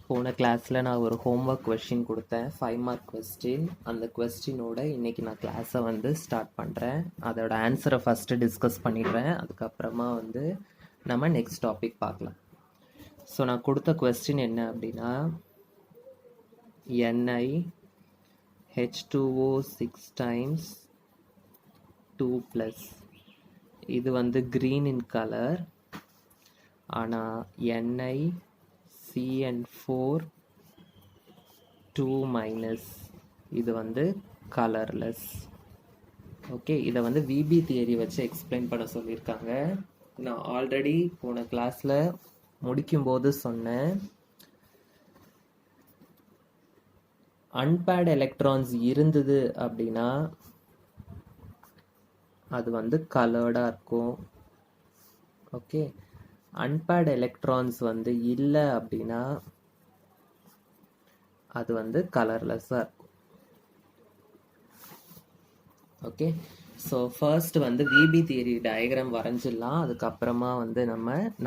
போன கிளாஸில் நான் ஒரு ஹோம்ஒர்க் கொஸ்டின் கொடுத்தேன், 5 மார்க் கொஸ்டின். அந்த கொஸ்டினோட இன்றைக்கி நான் கிளாஸை வந்து ஸ்டார்ட் பண்ணுறேன். அதோட ஆன்சரை ஃபஸ்ட்டு டிஸ்கஸ் பண்ணிடுறேன். அதுக்கப்புறமா வந்து நம்ம நெக்ஸ்ட் டாபிக் பார்க்கலாம். ஸோ நான் கொடுத்த கொஸ்டின் என்ன அப்படின்னா, Ni H2O 6 times 2+. இது வந்து green in color. ஆனால் NiCN4 2- இது வந்து கலர்லெஸ். ஓகே, இதை வந்து விபி தியரி வச்சு எக்ஸ்பிளைன் பண்ண சொல்லியிருக்காங்க. நான் ஆல்ரெடி போன கிளாஸில் முடிக்கும்போது சொன்னேன், அன்பேர்டு எலக்ட்ரான்ஸ் இருந்தது அப்படின்னா அது வந்து கலர்டாக இருக்கும். ஓகே, அன்பேர்டு எலக்ட்ரான்ஸ் வந்து இல்லை அப்படின்னா அது வந்து கலர்லெஸ்ஸாக இருக்கும். ஓகே, ஸோ ஃபர்ஸ்ட் வந்து விபி தியரி டயக்ராம் வரைஞ்சிடலாம். அதுக்கப்புறமா வந்து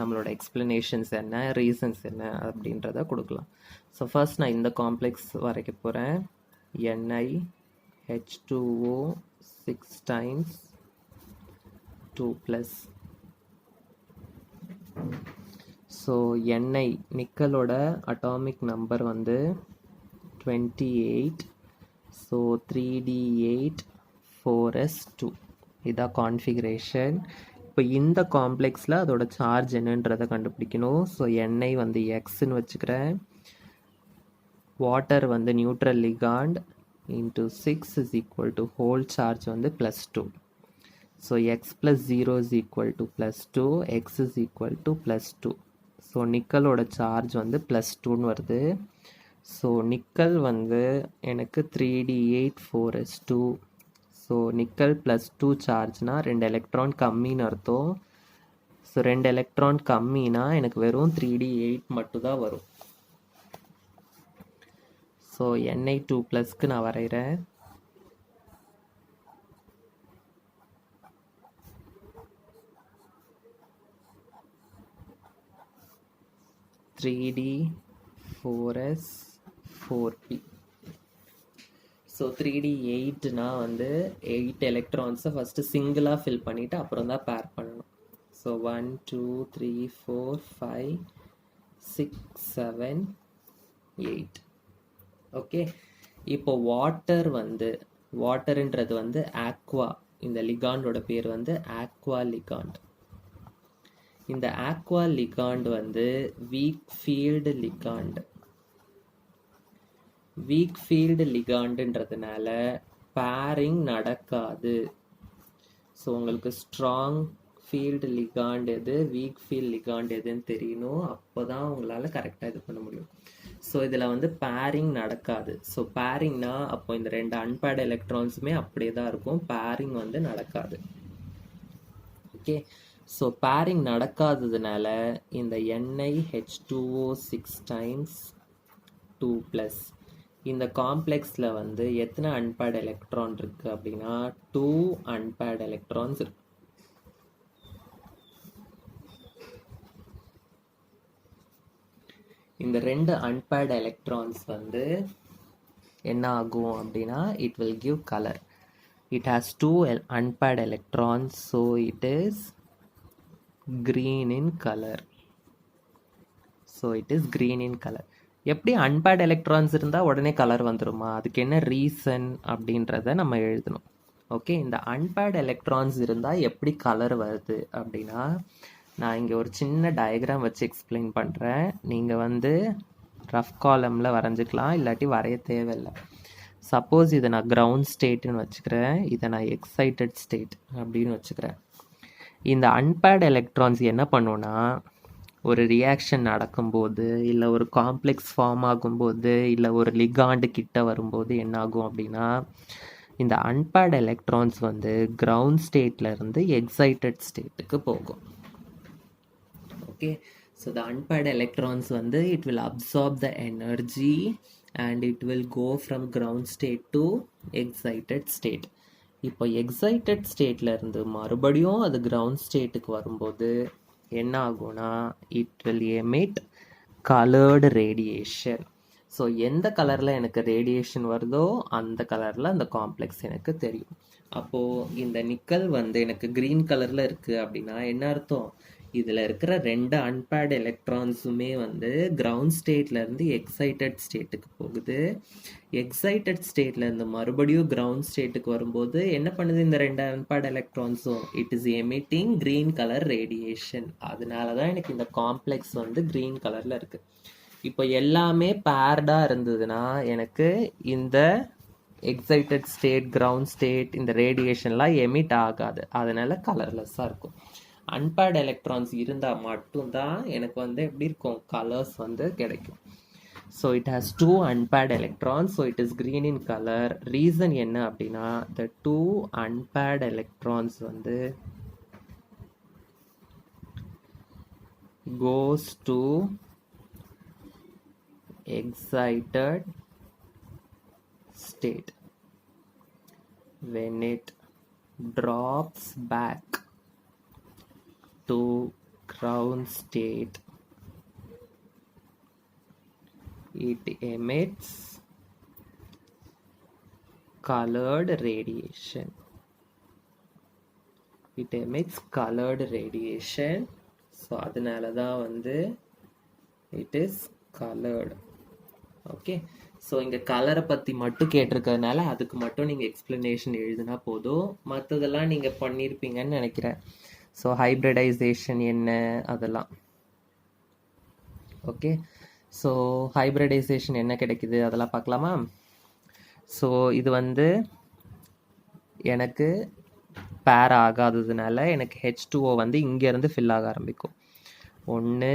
நம்மளோட எக்ஸ்பிளனேஷன்ஸ் என்ன, ரீசன்ஸ் என்ன அப்படின்றத கொடுக்கலாம். ஸோ ஃபர்ஸ்ட் நான் இந்த காம்ப்ளெக்ஸ் வரைக்க போகிறேன். Ni H2O 6 times 2+. So Ni நிக்கலோட அட்டாமிக் நம்பர் வந்து 28. ஸோ 3d8 4s2 இதான் கான்ஃபிகரேஷன். இப்போ இந்த காம்ப்ளெக்ஸில் அதோட சார்ஜ் என்னன்றதை கண்டுபிடிக்கணும். ஸோ Ni வந்து எக்ஸ்ன்னு வச்சுக்கிறேன். வாட்டர் வந்து neutral ligand into 6 is equal to whole charge வந்து +2. So X + 0 is equal to +2, X is equal to +2. So நிக்கலோட சார்ஜ் வந்து +2ன்னு வருது. ஸோ நிக்கல் வந்து எனக்கு 3d8 4s2. So nickel +2 சார்ஜ்னா 2 electron கம்மின்னு அர்த்தம். ஸோ 2 எலக்ட்ரான் கம்மினா எனக்கு வெறும் 3d8 மட்டும் தான் வரும். ஸோ Ni2+க்கு நான் வரைகிறேன். (3d4s4p). ஸோ 3d8னா வந்து 8 எலக்ட்ரான்ஸை ஃபஸ்ட்டு சிங்கிளாக ஃபில் பண்ணிவிட்டு அப்புறம் தான் பேர் பண்ணணும். ஸோ 1 2 3 4 5 6 7 8. ஓகே, இப்போ வாட்டருன்றது வந்து ஆக்வா. இந்த லிகாண்டோட பேர் வந்து ஆக்வா லிகாண்ட். இந்த ஆக்வா லிகாண்ட் வந்து weak field ligand. Weak field லிகாண்டுன்றதுனால பேரிங் நடக்காது. ஸோ உங்களுக்கு ஸ்ட்ராங் ஃபீல்டு லிகாண்ட் எது, வீக் ஃபீல்டு லிகாண்ட் எதுன்னு தெரியணும். அப்போ தான் உங்களால் கரெக்டாக இது பண்ண முடியும். ஸோ இதில் வந்து பேரிங் நடக்காது. ஸோ பேரிங்னா அப்போ இந்த 2 அன்பேர்டு எலக்ட்ரான்ஸுமே அப்படியே தான் இருக்கும், பேரிங் வந்து நடக்காது. ஓகே, ஸோ பேரிங் நடக்காததுனால இந்த NiH2O 6 times 2+. இந்த காம்ப்ளெக்ஸில் வந்து எத்தனை அன்பேர்டு எலக்ட்ரான் இருக்குது அப்படின்னா 2 அன்பேர்டு எலக்ட்ரான்ஸ் இருக்கு. இந்த 2 அன்பேர்டு எலக்ட்ரான்ஸ் வந்து என்ன ஆகும் அப்படின்னா it will give color. It has 2 unpaired electrons, so it is green in color. எப்படி அன்பேர்டு எலக்ட்ரான்ஸ் இருந்தால் உடனே கலர் வந்துடுமா? அதுக்கு என்ன ரீசன் அப்படின்றத நம்ம எழுதணும். ஓகே, இந்த அன்பேர்டு எலக்ட்ரான்ஸ் இருந்தால் எப்படி கலர் வருது அப்படின்னா, நான் இங்கே ஒரு சின்ன டயக்ராம் வச்சு எக்ஸ்பிளைன் பண்ணுறேன். நீங்கள் வந்து ரஃப் காலமில் வரைஞ்சிக்கலாம், இல்லாட்டி வரைய தேவையில்லை. சப்போஸ் இதை நான் கிரவுண்ட் ஸ்டேட்டுன்னு வச்சுக்கிறேன், இதை நான் எக்ஸைட்டட் ஸ்டேட் அப்படின்னு வச்சுக்கிறேன். இந்த அன்பேர்டு எலக்ட்ரான்ஸ் என்ன பண்ணுன்னா, ஒரு ரியாக்ஷன் நடக்கும்போது, இல்லை ஒரு காம்ப்ளெக்ஸ் ஃபார்ம் ஆகும்போது, இல்லை ஒரு லிகாண்டு கிட்ட வரும்போது என்ன ஆகும் அப்படின்னா, இந்த அன்பேர்டு எலக்ட்ரான்ஸ் வந்து கிரவுண்ட் ஸ்டேட்லேருந்து எக்ஸைட்டட் ஸ்டேட்டுக்கு போகும். Okay, so the unpaired electrons வந்து it will absorb the energy and it will go from ground state to excited state. இப்போ எக்ஸைட்டட் ஸ்டேட்லேருந்து மறுபடியும் அது கிரவுண்ட் ஸ்டேட்டுக்கு வரும்போது என்ன ஆகும்னா, it will emit colored radiation. So எந்த கலரில் எனக்கு ரேடியேஷன் வருதோ அந்த கலரில் அந்த காம்ப்ளெக்ஸ் எனக்கு தெரியும். அப்போது இந்த நிக்கல் வந்து எனக்கு க்ரீன் கலரில் இருக்குது அப்படின்னா என்ன அர்த்தம்? இதில் இருக்கிற 2 அன்பேர்டு எலக்ட்ரான்ஸுமே வந்து கிரவுண்ட் ஸ்டேட்லேருந்து எக்ஸைட்டட் ஸ்டேட்டுக்கு போகுது. எக்ஸைட்டட் ஸ்டேட்லேருந்து மறுபடியும் கிரவுண்ட் ஸ்டேட்டுக்கு வரும்போது என்ன பண்ணுது இந்த 2 அன்பேர்டு எலக்ட்ரான்ஸும்? It is emitting green colour radiation. அதனால தான் எனக்கு இந்த காம்ப்ளெக்ஸ் வந்து க்ரீன் கலரில் இருக்குது. இப்போ எல்லாமே பேர்டாக இருந்ததுன்னா எனக்கு இந்த எக்ஸைட்டட் ஸ்டேட், கிரவுண்ட் ஸ்டேட், இந்த ரேடியேஷன்லாம் எமிட் ஆகாது. அதனால கலர்லெஸ்ஸாக இருக்கும். அன்பேர்டு எலக்ட்ரான்ஸ் இருந்தால் மட்டும்தான் எனக்கு வந்து எப்படி இருக்கும்? கலர்ஸ் வந்து கிடைக்கும். So it has 2 unpaired electrons, so it is green in color. Reason என்ன அப்படின்னா the 2 unpaired electrons வந்து goes to excited state. When it drops back to ground state, it emits colored radiation. It emits colored radiation. So அதனால தான் வந்து it is colored. Okay, so இங்கே கலரை பற்றி மட்டும் கேட்டிருக்கிறதுனால அதுக்கு மட்டும் நீங்கள் எக்ஸ்ப்ளனேஷன் எழுதுனா போதும். மற்றதெல்லாம் நீங்கள் பண்ணியிருப்பீங்கன்னு நினைக்கிறேன். ஸோ ஹைப்ரிடைசேஷன் என்ன அதெல்லாம். ஓகே, ஸோ ஹைப்ரிடைசேஷன் என்ன கிடைக்குது அதெல்லாம் பார்க்கலாமா? ஸோ இது வந்து எனக்கு பேர் ஆகாததுனால எனக்கு H2O வந்து இங்கேருந்து ஃபில் ஆக ஆரம்பிக்கும். 1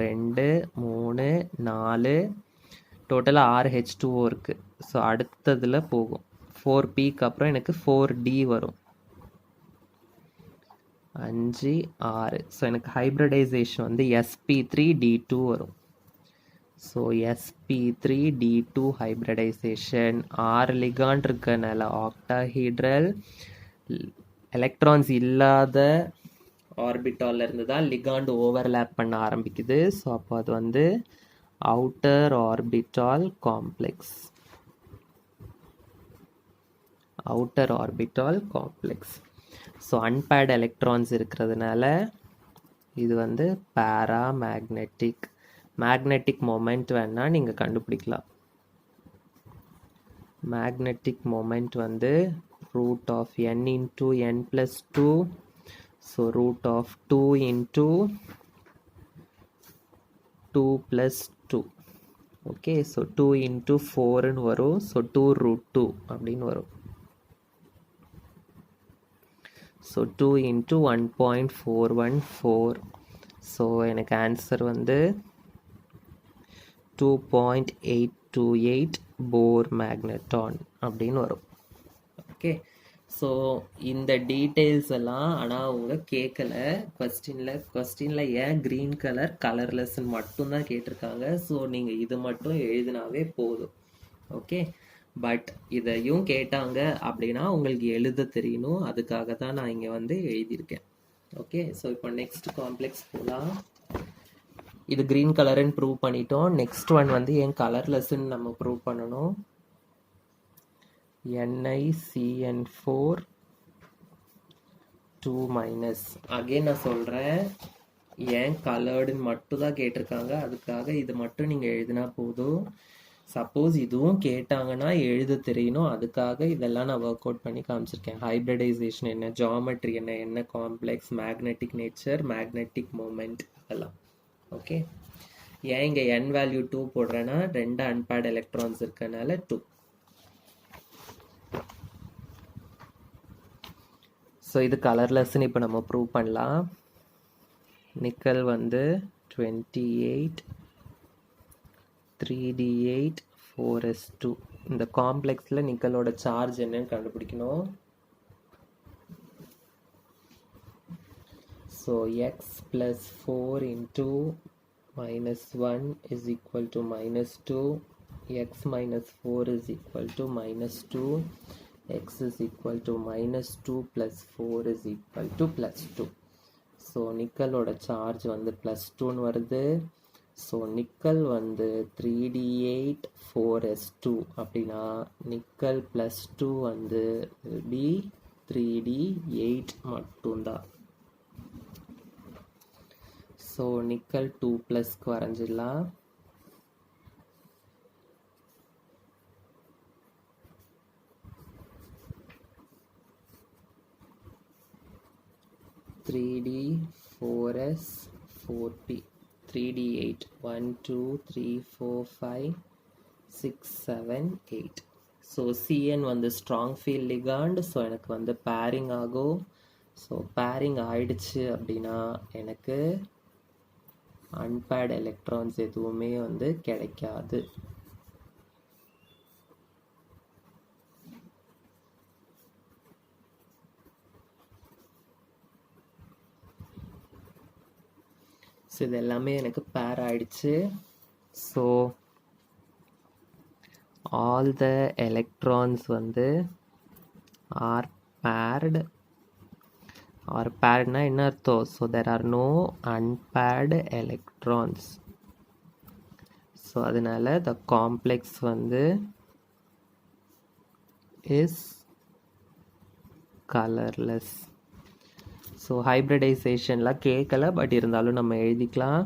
2 3 4 டோட்டலாக 6 H2O இருக்குது. ஸோ அடுத்ததில் போகும் 4Pக்கு அப்புறம் எனக்கு 4D வரும், 5 6. ஸோ எனக்கு ஹைப்ரிடைசேஷன் வந்து sp3d2 வரும். ஸோ sp3d2 ஹைப்ரிடைசேஷன் 6 லிகாண்ட் இருக்கனால ஆக்டாஹீட்ரல். எலக்ட்ரான்ஸ் இல்லாத ஆர்பிட்டாலில் இருந்து தான் லிகாண்ட் ஓவர்லேப் பண்ண ஆரம்பிக்குது. ஸோ அப்போ அது வந்து outer orbital complex. Outer orbital complex. So unpaired electrons இருக்கிறதுனால இது வந்து பேராமேக்னெட்டிக். மேக்னெட்டிக் மொமெண்ட் வேணால் நீங்கள் கண்டுபிடிக்கலாம். மேக்னெட்டிக் மொமெண்ட் வந்து root of n into n plus 2. So root of 2 into 2 plus 2. Okay, so 2 into 4 ன்னு வரும். So 2 root 2 அப்படின்னு வரும். So 2 into 1.414. So எனக்கு ஆன்சர் வந்து 2.828 போர் மேக்னெட்டான் அப்படின்னு வரும். ஓகே, ஸோ இந்த டீட்டெயில்ஸ் எல்லாம் ஆனால் அவங்க கேட்கல கொஸ்டினில் ஏன் க்ரீன் கலர் கலர்லெஸ்ன்னு மட்டும்தான் கேட்டிருக்காங்க. ஸோ நீங்கள் இது மட்டும் எழுதினாவே போதும். ஓகே, பட் இதையும் கேட்டாங்க அப்படின்னா உங்களுக்கு எழுத தெரியணும். அதுக்காக தான் நான் இங்கே வந்து எழுதியிருக்கேன். ஓகே, ஸோ இப்போ நெக்ஸ்ட் காம்ப்ளெக்ஸ் போகலாம். இது க்ரீன் கலருன்னு ப்ரூவ் பண்ணிட்டோம். நெக்ஸ்ட் ஒன் வந்து ஏன் கலர்லெஸ்ன்னு நம்ம ப்ரூவ் பண்ணணும். NiCN4 2-. அகைன் நான் சொல்கிறேன், ஏன் கலர்டுன்னு மட்டும் தான் கேட்டிருக்காங்க. அதுக்காக இது மட்டும் நீங்கள் எழுதினா போதும். சப்போஸ் இதுவும் கேட்டாங்கன்னா எழுத தெரியணும். அதுக்காக இதெல்லாம் நான் ஒர்க் அவுட் பண்ணி காமிச்சிருக்கேன். ஹைப்ரிடைசேஷன் என்ன, ஜாமெட்ரி என்ன, என்ன complex, magnetic nature, magnetic moment, அதெல்லாம். ஓகே, ஏன் இங்கே n வேல்யூ 2 போடுறேன்னா 2 அன்பேர்டு எலக்ட்ரான்ஸ் இருக்கனால 2. ஸோ இது கலர்லெஸ்ன்னு இப்போ நம்ம ப்ரூவ் பண்ணலாம். நிக்கல் வந்து 28 3d8 4s2. இந்த காம்ப்ளெக்ஸில் நிக்கலோட சார்ஜ் என்னன்னு கண்டுபிடிக்கணும். So x plus 4 into -1 is equal to -2. x minus 4 is equal to -2. x is equal to -2 plus 4 is equal to +2. So நிக்கலோட சார்ஜ் வந்து +2ன்னு வருது. ஸோ நிக்கல் வந்து 3d8 4s2 அப்படின்னா நிக்கல் ப்ளஸ் 2 வந்து பி 3d8 மட்டும்தான். ஸோ நிக்கல் 2 ப்ளஸ்க்கு வரைஞ்சிடலாம். Three D 4s 4p 3d8 1 2 3 4 5 6 7 8. So CN வந்து ஸ்ட்ராங் ஃபீல்ட் லிகாண்ட். ஸோ எனக்கு வந்து பேரிங் ஆகும். ஸோ பேரிங் ஆயிடுச்சு அப்படின்னா எனக்கு அன்பேர்டு எலக்ட்ரான்ஸ் எதுவுமே வந்து கிடைக்காது. ஸோ இது எல்லாமே எனக்கு பேர் ஆயிடுச்சு. ஸோ ஆல் த எலக்ட்ரான்ஸ் வந்து ஆர் பேர்டு. ஆர் பேர்ட்னா என்ன அர்த்தம்? So there are no unpaired electrons. So அதனால த காம்ப்ளெக்ஸ் வந்து இஸ் கலர்லெஸ். ஸோ ஹைப்ரிடைசேஷன்லாம் கேட்கல, பட் இருந்தாலும் நம்ம எழுதிக்கலாம்.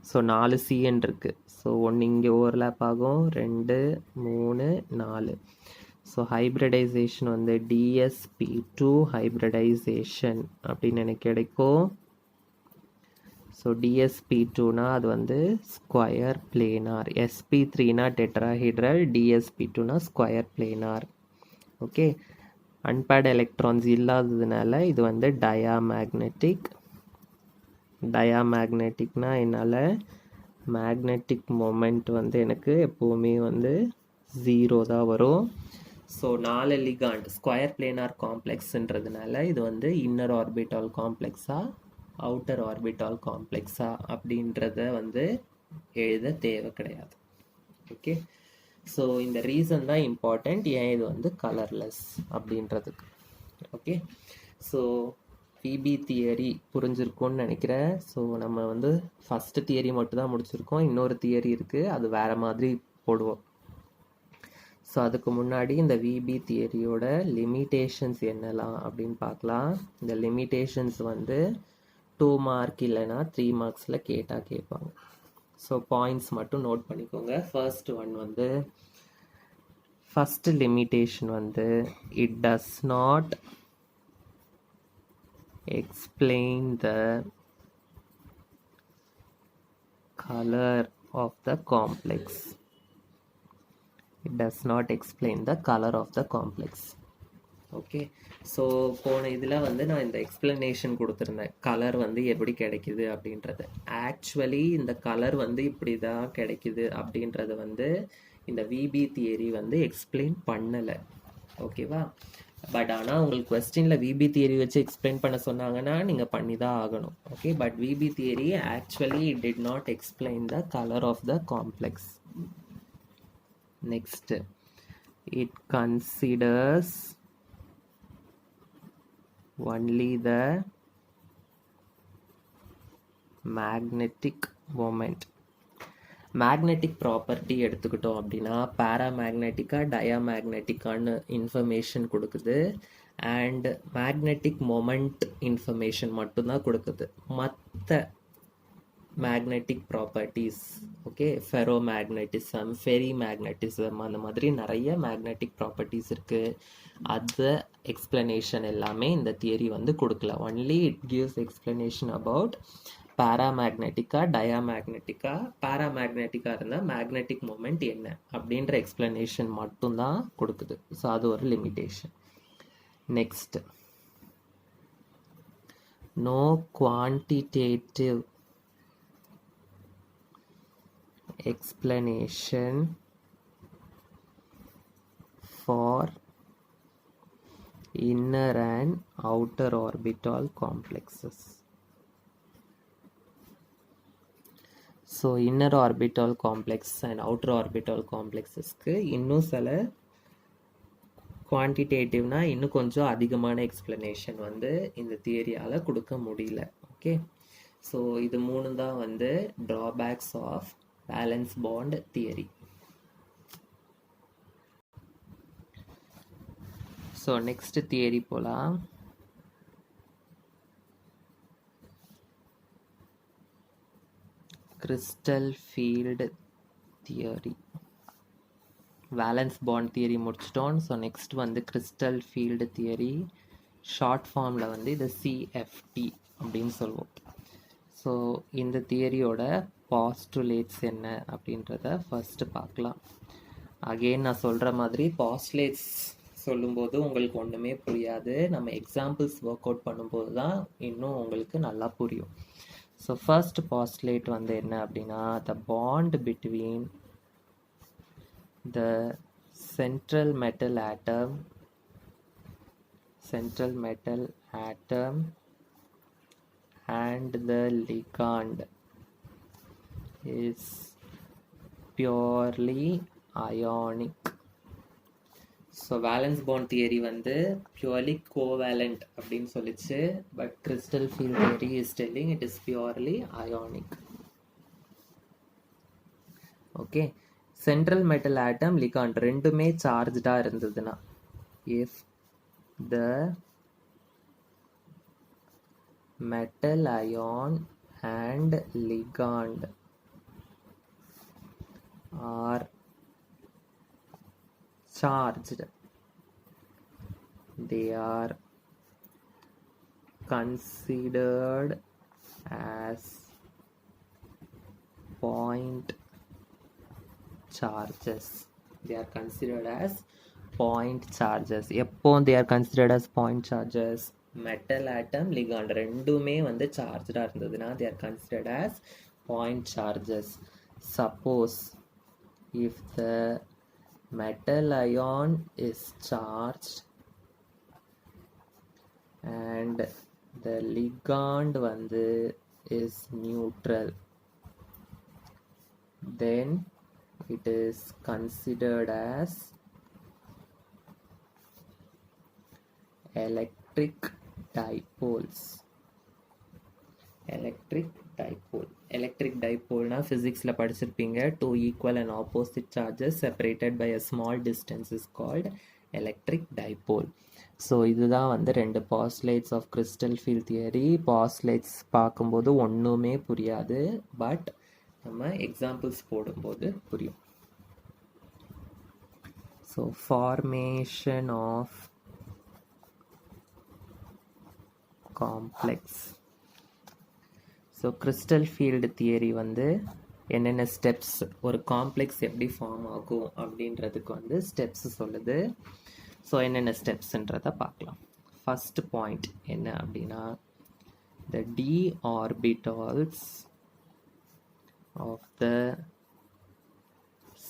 ஸோ 4 சிஎன் இருக்குது. ஸோ 1 இங்கே ஓவர்லேப் ஆகும், 2 3 4. ஸோ ஹைப்ரிடைசேஷன் வந்து DsP2 ஹைப்ரிடைசேஷன் அப்படின்னு எனக்கு கிடைக்கும். ஸோ DsP2னா அது வந்து ஸ்கொயர் பிளேனார். sp3னா டெட்ராஹைட்ரல், DsP2னா square planar. Okay, unpaired electrons இல்லாததுனால இது வந்து டயாமேக்னெட்டிக். டயாமேக்னெட்டிக்னா என்னால் மேக்னெட்டிக் மொமெண்ட் வந்து எனக்கு எப்போவுமே வந்து 0 தான் வரும். ஸோ 4 லிகாண்ட் ஸ்கொயர் பிளேனார் காம்ப்ளெக்ஸ்ன்றதுனால இது வந்து இன்னர் ஆர்பிட்டால் காம்ப்ளெக்ஸா அவுட்டர் ஆர்பிட்டால் காம்ப்ளெக்ஸா அப்படின்றத வந்து எழுத தேவை கிடையாது. ஓகே, ஸோ இந்த ரீசன் தான் இம்பார்ட்டண்ட், ஏன் இது வந்து கலர்லெஸ் அப்படின்றதுக்கு. ஓகே, ஸோ பிபி தியரி புரிஞ்சிருக்கும்னு நினைக்கிறேன். ஸோ நம்ம வந்து ஃபஸ்ட்டு தியரி மட்டும் தான் முடிச்சிருக்கோம். இன்னொரு தியரி இருக்குது, அது வேறு மாதிரி போடுவோம். ஸோ அதுக்கு முன்னாடி இந்த விபி தியரியோட லிமிட்டேஷன்ஸ் என்னலாம் அப்படின்னு பார்க்கலாம். இந்த லிமிட்டேஷன்ஸ் வந்து 2 மார்க் இல்லைன்னா 3 மார்க்ஸில் கேட்டால் கேட்பாங்க. ஸோ பாயிண்ட்ஸ் மட்டும் நோட் பண்ணிக்கோங்க. ஃபர்ஸ்ட் ஒன் வந்து ஃபஸ்ட்டு லிமிட்டேஷன் வந்து it does not explain the colour of the complex. It does not explain the color of the complex. Okay, so போன இதில் வந்து நான் இந்த எக்ஸ்பிளனேஷன் கொடுத்துருந்தேன், கலர் வந்து எப்படி கிடைக்குது அப்படின்றது. ஆக்சுவலி இந்த கலர் வந்து இப்படி தான் கிடைக்குது அப்படின்றது வந்து இந்த விபி தியரி வந்து எக்ஸ்பிளைன் பண்ணலை. ஓகேவா? பட் ஆனால் உங்களுக்கு கொஸ்டினில் விபி தியரி வச்சு எக்ஸ்பிளைன் பண்ண சொன்னாங்கன்னா நீங்கள் பண்ணி தான் ஆகணும். Okay, but VB theory actually it did not explain the colour of the complex. Next, it considers only the magnetic moment. Magnetic property எடுத்துக்கிட்டோம் அப்படின்னா பேராமேக்னெட்டிக்கா டயாமேக்னெட்டிக்கான்னு இன்ஃபர்மேஷன் கொடுக்குது. அண்ட் மேக்னெட்டிக் மொமெண்ட் இன்ஃபர்மேஷன் மட்டும்தான் கொடுக்குது. மற்ற magnetic properties, okay, ferromagnetism, ferrimagnetism, அந்த மாதிரி நிறைய மேக்னெட்டிக் ப்ராப்பர்ட்டிஸ் இருக்குது. அது எக்ஸ்பிளனேஷன் எல்லாமே இந்த தியரி வந்து கொடுக்கல. Only it gives explanation about பேராமேக்னெட்டிக்கா டயாமேக்னெட்டிக்கா. பேராமேக்னெட்டிக்காக இருந்தால் மேக்னெட்டிக் மூமெண்ட் என்ன அப்படின்ற எக்ஸ்பிளனேஷன் மட்டும்தான் கொடுக்குது. ஸோ அது ஒரு limitation. Next, no quantitative explanation for inner and outer orbital complexes. So inner orbital complex and outer orbital complexesக்கு இன்னும் சில குவான்டிடேட்டிவ்னா இன்னும் கொஞ்சம் அதிகமான எக்ஸ்பிளனேஷன் வந்து இந்த தியரியால் கொடுக்க முடியல. ஓகே, ஸோ இது மூணு தான் வந்து drawbacks of valence bond theory. So next theory போகலாம். Crystal field theory. Valence bond theory முடிச்சிட்டோம். ஸோ நெக்ஸ்ட் வந்து கிறிஸ்டல் ஃபீல்டு தியரி. ஷார்ட் ஃபார்மில் வந்து இது சிஎஃப்டி அப்படின்னு சொல்லுவோம். ஸோ இந்த தியரியோட பாஸ்டுலேட்ஸ் என்ன அப்படின்றத ஃபஸ்ட்டு பார்க்கலாம். அகெயின் நான் சொல்கிற மாதிரி பாஸ்டுலேட்ஸ் சொல்லும்போது உங்களுக்கு ஒன்றுமே புரியாது. நம்ம எக்ஸாம்பிள்ஸ் ஒர்க் அவுட் பண்ணும்போது தான் இன்னும் உங்களுக்கு நல்லா புரியும். ஸோ ஃபர்ஸ்ட் பாஸ்டுலேட் வந்து என்ன அப்படின்னா, the bond between the central metal atom and the ligand is purely ionic. So valence bond theory வந்து பியூர்லி கோவேலண்ட் அப்படின்னு சொல்லிச்சு. But crystal field theory is telling it is purely ionic. Okay, central metal atom ligand ரெண்டுமே சார்ஜ்டாக இருந்ததுன்னா, if the metal ion and ligand are charged, they are considered as point charges. They are considered as point charges. எப்போ they are considered as point charges? Metal atom ligand ரெண்டுமே வந்து சார்ஜாக இருந்ததுன்னா they are considered as point charges. Suppose if the metal ion is charged and the ligand வந்து is neutral, then it is considered as electric dipoles. Electric டைபோல்னா ஃபிசிக்ஸில் படிச்சிருப்பீங்க. Two equal and opposite charges separated by a small distance is called electric dipole. So இதுதான் வந்து ரெண்டு postulates of crystal field theory. Postulates பார்க்கும்போது ஒன்றுமே புரியாது, but நம்ம எக்ஸாம்பிள்ஸ் போடும்போது புரியும். So formation of complex. So crystal field theory வந்து என்னென்ன ஸ்டெப்ஸ், ஒரு காம்ப்ளெக்ஸ் எப்படி ஃபார்ம் ஆகும் அப்படின்றதுக்கு வந்து ஸ்டெப்ஸ் சொல்லுது. ஸோ என்னென்ன ஸ்டெப்ஸ்ன்றதை பார்க்கலாம். ஃபர்ஸ்ட் பாயிண்ட் என்ன அப்படின்னா, the d orbitals of the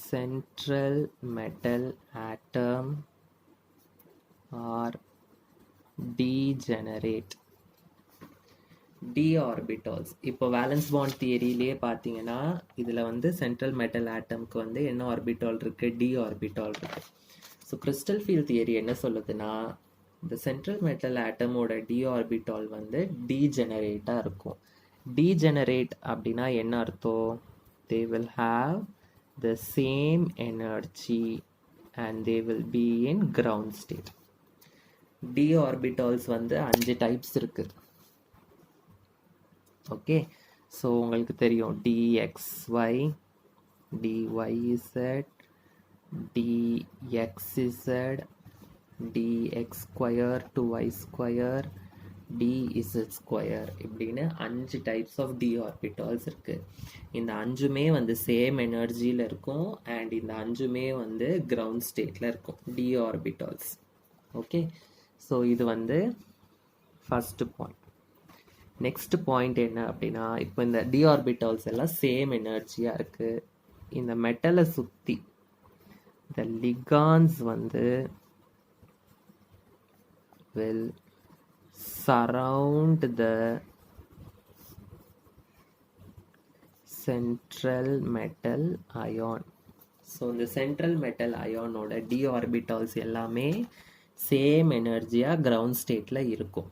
central metal atom are degenerate. d orbitals இப்போ வேலன்ஸ் பாண்ட் தியரியிலேயே பார்த்தீங்கன்னா இதில் வந்து சென்ட்ரல் மெட்டல் ஆட்டம்க்கு வந்து என்ன ஆர்பிட்டால் இருக்கு? d ஆர்பிட்டால் இருக்கு. ஸோ கிறிஸ்டல் ஃபீல்ட் தியரி என்ன சொல்லுதுன்னா, இந்த சென்ட்ரல் மெட்டல் ஆட்டமோட d ஆர்பிட்டால் வந்து டீஜெனரேட்டாக இருக்கும். டீஜெனரேட் அப்படின்னா என்ன அர்த்தம்? they will have the same energy and they will be in ground state. d orbitals வந்து 5 டைப்ஸ் இருக்கு. ஓகே, ஸோ உங்களுக்கு தெரியும் dxy, dyz, dxz, dx square to y square, dz square இப்படின்னு 5 டைப்ஸ் ஆஃப் d orbitals இருக்கு. இந்த 5மே வந்து same எனர்ஜியில் இருக்கும் and இந்த 5மே வந்து கிரவுண்ட் ஸ்டேட்டில் இருக்கும், d orbitals. ஓகே, ஸோ இது வந்து ஃபர்ஸ்ட் பாயிண்ட். நெக்ஸ்ட் பாயிண்ட் என்ன அப்படின்னா, இப்போ இந்த d orbitals எல்லாம் சேம் எனர்ஜியாக இருக்குது. இந்த மெட்டலை சுற்றி இந்த ligands வந்து will surround the central metal ion. So இந்த சென்ட்ரல் மெட்டல் அயானோட d orbitals எல்லாமே சேம் எனர்ஜியாக கிரவுண்ட் ஸ்டேட்டில் இருக்கும்.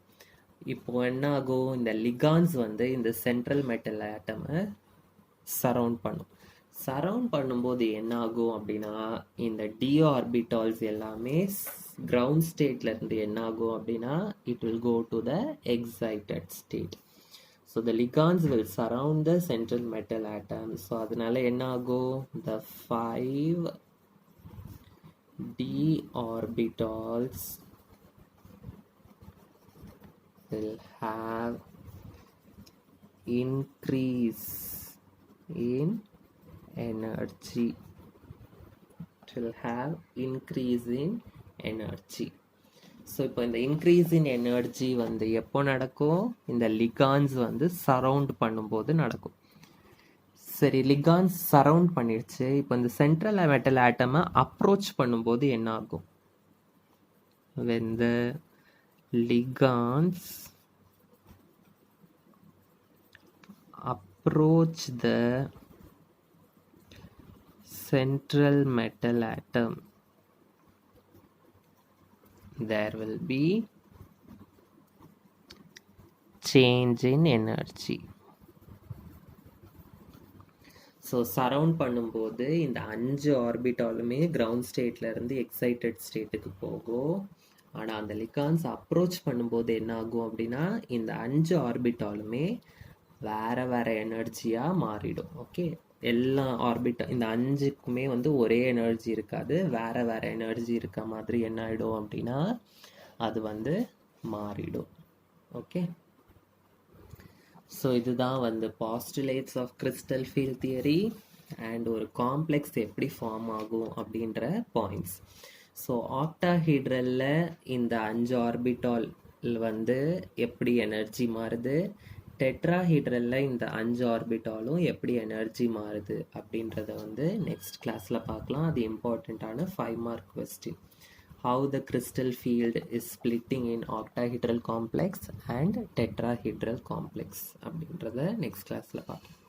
இப்போ என்ன ஆகும், இந்த லிகான்ஸ் வந்து இந்த சென்ட்ரல் மெட்டல் ஆட்டமை சரவுண்ட் பண்ணும். சரவுண்ட் பண்ணும்போது என்ன ஆகும் அப்படின்னா, இந்த டி ஆர்பிட்டால்ஸ் எல்லாமே கிரவுண்ட் ஸ்டேட்ல இருந்து என்ன ஆகும் அப்படின்னா, it will go to the excited state. So the ligands will surround the central metal atom. So அதனால என்ன ஆகும், the 5 d orbitals will have increase in energy. It will have increase in energy. So இப்போ இந்த increase in energy வந்து எப்போ நடக்கும், இந்த ligands வந்து சரவுண்ட் பண்ணும்போது நடக்கும். சரி, லிகான்ஸ் சரவுண்ட் பண்ணிடுச்சு. இப்போ இந்த சென்ட்ரல் மெட்டல் ஆட்டமை அப்ரோச் பண்ணும்போது என்ன ஆகும், when the ligands approach the central metal atom, there will be change in energy. So surround பண்ணும்போது இந்த 5 ஆர்பிட்டாலுமே கிரவுண்ட் ஸ்டேட்ல இருந்து எக்ஸைட்டட் ஸ்டேட்டுக்கு போகும். ஆனால் அந்த லிகான்ஸ் அப்ரோச் பண்ணும்போது என்ன ஆகும் அப்படின்னா, இந்த 5 ஆர்பிட்டாலுமே வேற வேற எனர்ஜியாக மாறிடும். ஓகே, எல்லா இந்த 5க்குமே வந்து ஒரே எனர்ஜி இருக்காது, வேற வேற எனர்ஜி இருக்க மாதிரி என்ன ஆகிடும் அப்படின்னா அது வந்து மாறிடும். ஓகே, ஸோ இதுதான் வந்து postulates of crystal field theory and ஒரு காம்ப்ளெக்ஸ் எப்படி ஃபார்ம் ஆகும் அப்படின்ற பாயிண்ட்ஸ். ஸோ ஆக்டாஹீட்ரலில் இந்த 5 ஆர்பிட்டால் வந்து எப்படி எனர்ஜி மாறுது, டெட்ராஹீட்ரலில் இந்த 5 ஆர்பிட்டாலும் எப்படி எனர்ஜி மாறுது அப்படின்றத வந்து நெக்ஸ்ட் கிளாஸில் பார்க்கலாம். அது இம்பார்ட்டண்ட்டான 5 mark question. How the crystal field is splitting in octahedral complex and tetrahedral complex அப்படின்றத நெக்ஸ்ட் கிளாஸில் பார்க்கலாம்.